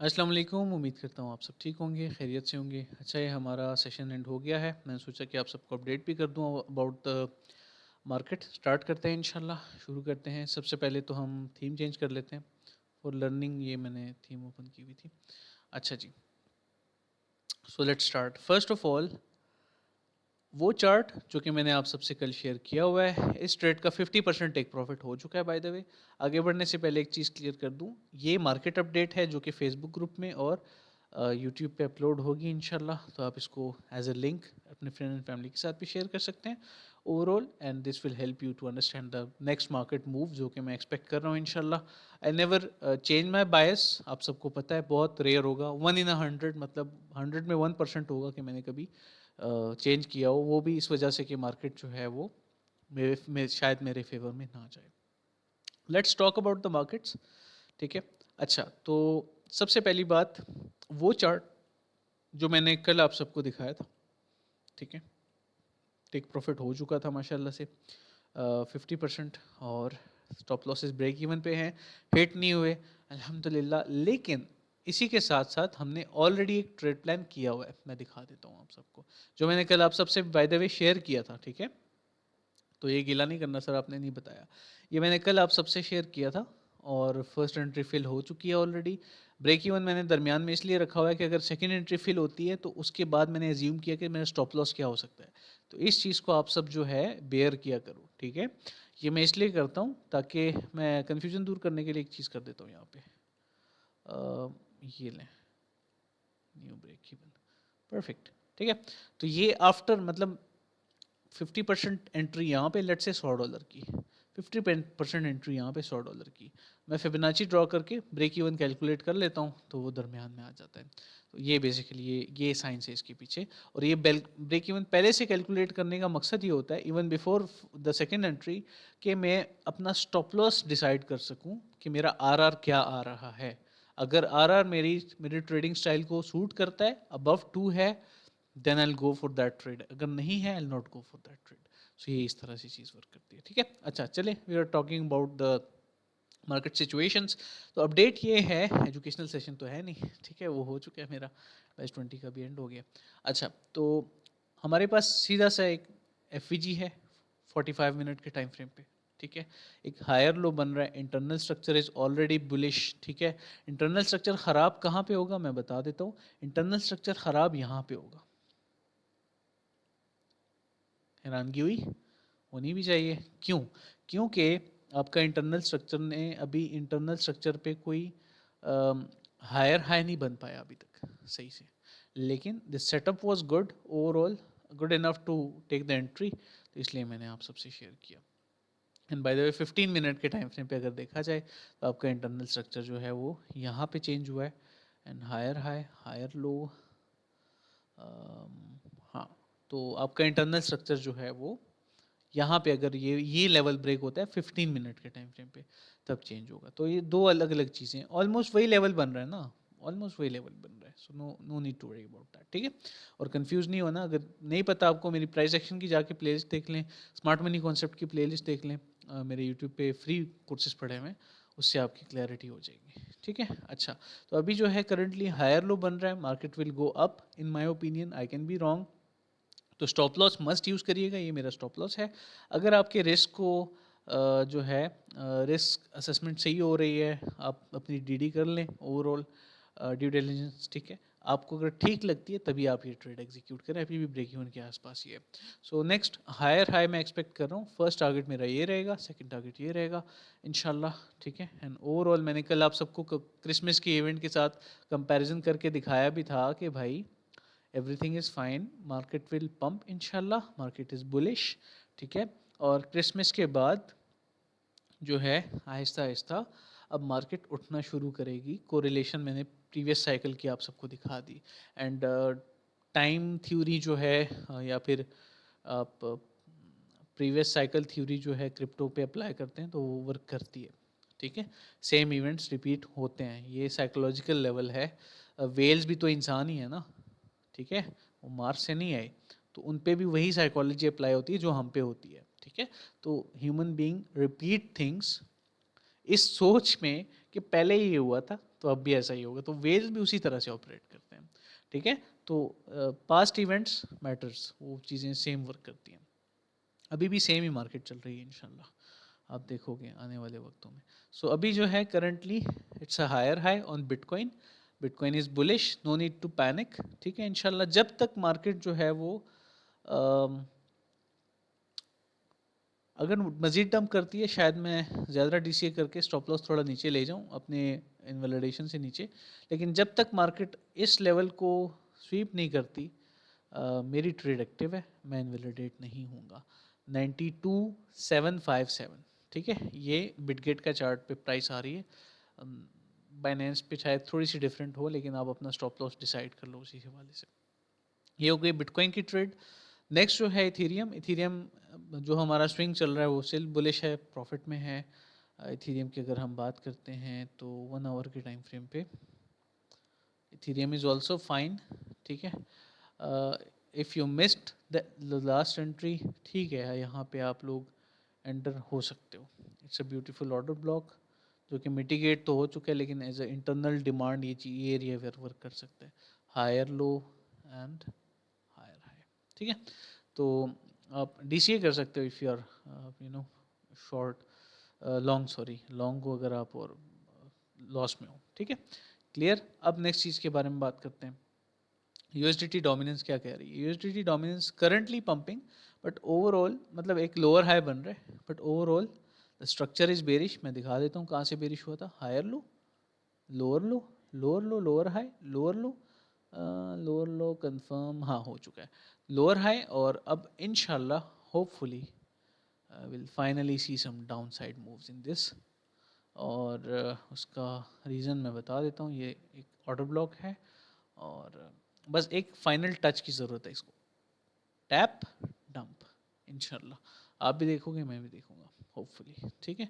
अस्सलाम वालेकुम। उम्मीद करता हूँ आप सब ठीक होंगे, खैरियत से होंगे। अच्छा, ये हमारा सेशन एंड हो गया है। मैंने सोचा कि आप सबको अपडेट भी कर दूँ अबाउट द मार्केट। स्टार्ट करते हैं इंशाल्लाह, शुरू करते हैं। सबसे पहले तो हम थीम चेंज कर लेते हैं। फॉर लर्निंग ये मैंने थीम ओपन की हुई थी। अच्छा जी, so let's start. First of all, वो चार्ट जो कि मैंने आप सबसे कल शेयर किया हुआ है, इस ट्रेड का 50% टेक प्रॉफिट हो चुका है। बाय द वे, आगे बढ़ने से पहले एक चीज़ क्लियर कर दूं, ये मार्केट अपडेट है जो कि फेसबुक ग्रुप में और यूट्यूब पे अपलोड होगी इंशाल्लाह। तो आप इसको एज अ लिंक अपने फ्रेंड एंड फैमिली के साथ भी शेयर कर सकते हैं overall, and this will help you to understand the next market move जो कि मैं एक्सपेक्ट कर रहा हूँ इंशाल्लाह। आई नेवर चेंज माई बायस, आप सबको पता है, बहुत रेयर होगा। 1 in 100, मतलब 100 में 1% होगा कि मैंने कभी चेंज किया हो, वो भी इस वजह से कि मार्केट जो है वो शायद मेरे फेवर में ना जाए। Let's talk about the markets, ठीक है। अच्छा, तो सबसे पहली बात, वो चार्ट जो मैंने कल आप सबको दिखाया था, ठीक है, टेक प्रॉफिट हो चुका था माशाल्लाह से 50%, और स्टॉप लॉसेस ब्रेक इवन पे हैं, हिट नहीं हुए अल्हम्दुलिल्लाह। लेकिन इसी के साथ साथ हमने ऑलरेडी एक ट्रेड प्लान किया हुआ है, मैं दिखा देता हूँ आप सबको, जो मैंने कल आप सबसे बाय द वे शेयर किया था, ठीक है। तो ये गिला नहीं करना सर, आपने नहीं बताया, ये मैंने कल आप सबसे शेयर किया था। और फर्स्ट एंट्री फिल हो चुकी है ऑलरेडी। ब्रेक इवन मैंने दरमियान में इसलिए रखा हुआ है कि अगर सेकंड एंट्री फिल होती है तो उसके बाद मैंने एज्यूम किया कि मेरा स्टॉप लॉस क्या हो सकता है। तो इस चीज़ को आप सब जो है बेयर किया करो, ठीक है। ये मैं इसलिए करता हूँ ताकि मैं कन्फ्यूजन दूर करने के लिए एक चीज़ कर देता हूँ यहाँ पे। ये लें, न्यू ब्रेक इवन, परफेक्ट, ठीक है। तो ये आफ्टर, मतलब 50% एंट्री यहाँ पे लेट से $100 की, 50% एंट्री यहाँ पे $100 की, मैं फिबोनाची ड्रॉ करके ब्रेक इवन कैलकुलेट कर लेता हूँ तो वो दरमियान में आ जाता है। तो ये बेसिकली ये साइंस है इसके पीछे। और ये ब्रेक इवन पहले से कैलकुलेट करने का मकसद ये होता है, even before the second entry, कि मैं अपना स्टॉप लॉस डिसाइड कर सकूँ कि मेरा आर क्या आ रहा है। अगर आर मेरी ट्रेडिंग स्टाइल को सूट करता है, अबव 2 है, then I go for that trade, अगर नहीं है I not go for that trade. So ये इस तरह से चीज़ वर्क करती है, ठीक है। अच्छा, चले, we are talking about the market situations. तो अपडेट ये है, एजुकेशनल सेशन तो है नहीं, ठीक है, वो हो चुका है मेरा, बैच 20 का भी एंड हो गया। अच्छा, तो हमारे पास सीधा सा एक एफ है 45 मिनट के टाइम फ्रेम पे, ठीक है। एक हायर लो बन रहा है, internal structure is already bullish, ठीक है। इंटरनल स्ट्रक्चर खराब कहाँ पे होगा मैं बता देता हूँ, इंटरनल स्ट्रक्चर खराब यहाँ पे होगा। हैरानगी हुई, होनी भी चाहिए। क्यों? क्योंकि आपका इंटरनल स्ट्रक्चर ने अभी इंटरनल स्ट्रक्चर पे कोई हायर हाई नहीं बन पाया अभी तक सही से, लेकिन the setup was good overall, good enough to take the entry, तो इसलिए मैंने आप सबसे शेयर किया। And by the way 15 minute के टाइम फ्रेम पे अगर देखा जाए तो आपका इंटरनल स्ट्रक्चर जो है वो यहाँ पे चेंज हुआ है, and higher high higher low. हाँ, तो आपका इंटरनल स्ट्रक्चर जो है वो यहाँ पे अगर ये लेवल ब्रेक होता है 15 मिनट के टाइम फ्रेम पे, तब चेंज होगा। तो ये दो अलग अलग चीज़ें, ऑलमोस्ट वही लेवल बन रहा है ना, ऑलमोस्ट वही लेवल बन रहा है। So no no need to worry about that, ठीक है। और कंफ्यूज नहीं होना, अगर नहीं पता आपको, मेरी प्राइस एक्शन की जाके प्लेलिस्ट देख लें, स्मार्ट मनी कॉन्सेप्ट की प्लेलिस्ट देख लें, मेरे यूट्यूब पे फ्री कोर्सेज पड़े हुए हैं, उससे आपकी क्लैरिटी हो जाएगी, ठीक है। अच्छा, तो अभी जो है करंटली हायर लो बन रहा है, market will go up in my opinion, I can be wrong. तो स्टॉप लॉस मस्ट यूज़ करिएगा, ये मेरा स्टॉप लॉस है। अगर आपके रिस्क को जो है रिस्क असेसमेंट सही हो रही है, आप अपनी डीडी कर लें ओवरऑल ड्यू डिलिजेंस, ठीक है। आपको अगर ठीक लगती है तभी आप ये ट्रेड एग्जीक्यूट करें, अभी भी ब्रेक इवन के आसपास ही है। सो नेक्स्ट हायर हाई मैं एक्सपेक्ट कर रहा हूँ, फर्स्ट टारगेट मेरा ये रहेगा, सेकंड टारगेट ये रहेगा इंशाल्लाह, ठीक है। एंड ओवरऑल मैंने कल आप सबको क्रिसमस के इवेंट के साथ कंपैरिजन करके दिखाया भी था कि भाई everything is fine, market will pump इंशाल्लाह, मार्केट इज़ बुलिश, ठीक है। और क्रिसमस के बाद जो है आहिस्ता आहिस्ता अब मार्केट उठना शुरू करेगी। कोरिलेशन मैंने प्रीवियस साइकिल की आप सबको दिखा दी। एंड टाइम थ्योरी जो है या फिर आप प्रीवियस साइकिल थ्योरी जो है क्रिप्टो पे अप्लाई करते हैं तो वो वर्क करती है, ठीक है। सेम इवेंट्स रिपीट होते हैं, ये साइकोलॉजिकल लेवल है। वेल्स भी तो इंसान ही है ना, ठीक है, वो मार्स से नहीं आए, तो उन पे भी वही साइकोलॉजी अप्लाई होती है जो हम पे होती है, ठीक है। तो ह्यूमन बीइंग रिपीट थिंग्स इस सोच में कि पहले ये हुआ था तो अब भी ऐसा ही होगा। तो वेल्स भी उसी तरह से ऑपरेट करते हैं, ठीक है। तो पास्ट इवेंट्स मैटर्स, वो चीज़ें सेम वर्क करती हैं। अभी भी सेम ही मार्केट चल रही है इंशाल्लाह, आप देखोगे आने वाले वक्तों में। सो अभी जो है currently it's a higher high on bitcoin, bitcoin is bullish, no need to panic, ठीक है। इंशाल्लाह जब तक मार्केट जो है वो अगर मज़ीद डंप करती है, शायद मैं ज़्यादा डीसीए करके स्टॉप लॉस थोड़ा नीचे ले जाऊं अपने इनवैलिडेशन से नीचे। लेकिन जब तक मार्केट इस लेवल को स्वीप नहीं करती, मेरी ट्रेड एक्टिव है, मैं इनवैलिडेट नहीं हूँगा। 92,757, ठीक है, ये बिटगेट का चार्ट पे प्राइस आ रही है। बाइनेंस पे शायद थोड़ी सी डिफरेंट हो, लेकिन आप अपना स्टॉप लॉस डिसाइड कर लो उसी हवाले से। ये हो गई बिटकॉइन की ट्रेड। नेक्स्ट जो है इथीरियम, इथीरियम जो हमारा स्विंग चल रहा है वो स्टिल बुलिश है, प्रॉफिट में है। इथीरियम की अगर हम बात करते हैं तो 1 आवर के टाइम फ्रेम पे इथीरियम इज़ ऑल्सो फाइन, ठीक है। If you missed the last entry, ठीक है, यहाँ पे आप लोग एंटर हो सकते हो। It's a beautiful order block जो कि मिटिगेट तो हो चुका है, लेकिन एज अ इंटरनल डिमांड ये एरिया वर्क कर सकता है। Higher low and higher high, ठीक है। तो आप डीसीए कर सकते हो if you are you know short, long, sorry long को अगर आप और लॉस में हो, ठीक है। क्लियर। अब नेक्स्ट चीज़ के बारे में बात करते हैं। यूएसडीटी डोमिनेंस क्या कह रही है? USDT dominance currently pumping, but overall मतलब एक लोअर हाई बन रहा है, but overall the structure is bearish. मैं दिखा देता हूँ कहाँ से बेरिश हुआ था। Higher low, lower low, lower low, lower high, lower low, lower low confirm, हाँ हो चुका है लोअर हाई। और अब इंशाल्लाह hopefully will finally see some downside moves in this. और उसका रीज़न मैं बता देता हूँ। ये एक ऑर्डर ब्लॉक है और बस एक फाइनल टच की ज़रूरत है इसको, टैप डंप। इंशाल्लाह आप भी देखोगे, मैं भी देखूंगा होपफुली, ठीक है।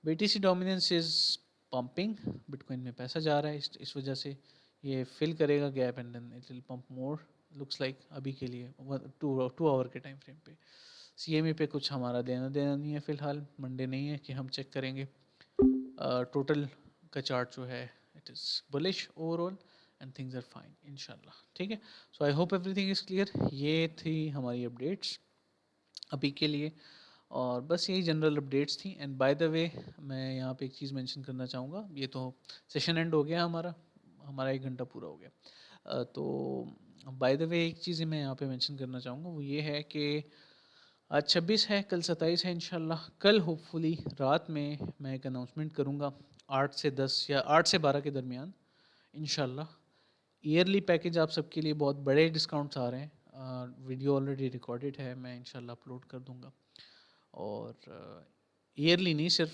BTC dominance is pumping, bitcoin में पैसा जा रहा है, इस वजह से ये फिल करेगा gap and then it will pump more, looks like अभी के लिए 2 आवर के टाइम फ्रेम पे। सीएमए पे कुछ हमारा देना देना नहीं है फ़िलहाल, मंडे नहीं है कि हम चेक करेंगे। टोटल का चार्ट जो है it is bullish overall and things are fine इंशाल्लाह, ठीक है। So I hope everything is clear. ये थी हमारी अपडेट्स अभी के लिए, और बस यही जनरल अपडेट्स थी। एंड बाय द वे मैं यहाँ पे एक चीज़ मेंशन करना चाहूँगा, ये तो सेशन एंड हो गया हमारा, हमारा 1 घंटा पूरा हो गया। तो बाय द वे एक चीज़ मैं यहाँ पे मेंशन करना चाहूँगा, वो ये है कि आज 26 है, कल 27 है इंशाल्लाह। कल होपफुली रात में मैं एक अनाउंसमेंट करूँगा 8 से 10 या 8 से 12 के दरमियान इंशाल्लाह। ईयरली पैकेज आप सबके लिए बहुत बड़े डिस्काउंट्स आ रहे हैं। वीडियो ऑलरेडी रिकॉर्डेड है, मैं इंशाल्लाह अपलोड कर दूँगा। और ईयरली नहीं, सिर्फ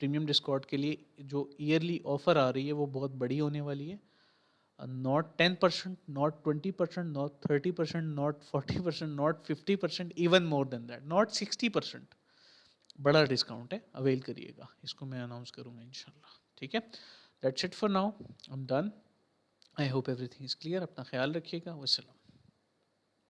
प्रीमियम डिस्काउंट के लिए जो ईयरली ऑफ़र आ रही है वो बहुत बड़ी होने वाली है। Not 10%, not 20%, not 30%, not 40%, not 50%, even more than that, not 60%। बड़ा डिस्काउंट है, अवेल करिएगा, इसको मैं अनाउंस करूँगा इंशाल्लाह, ठीक है। That's it for now, I am done. I hope everything is clear. अपना ख्याल रखिएगा। वस्सलाम।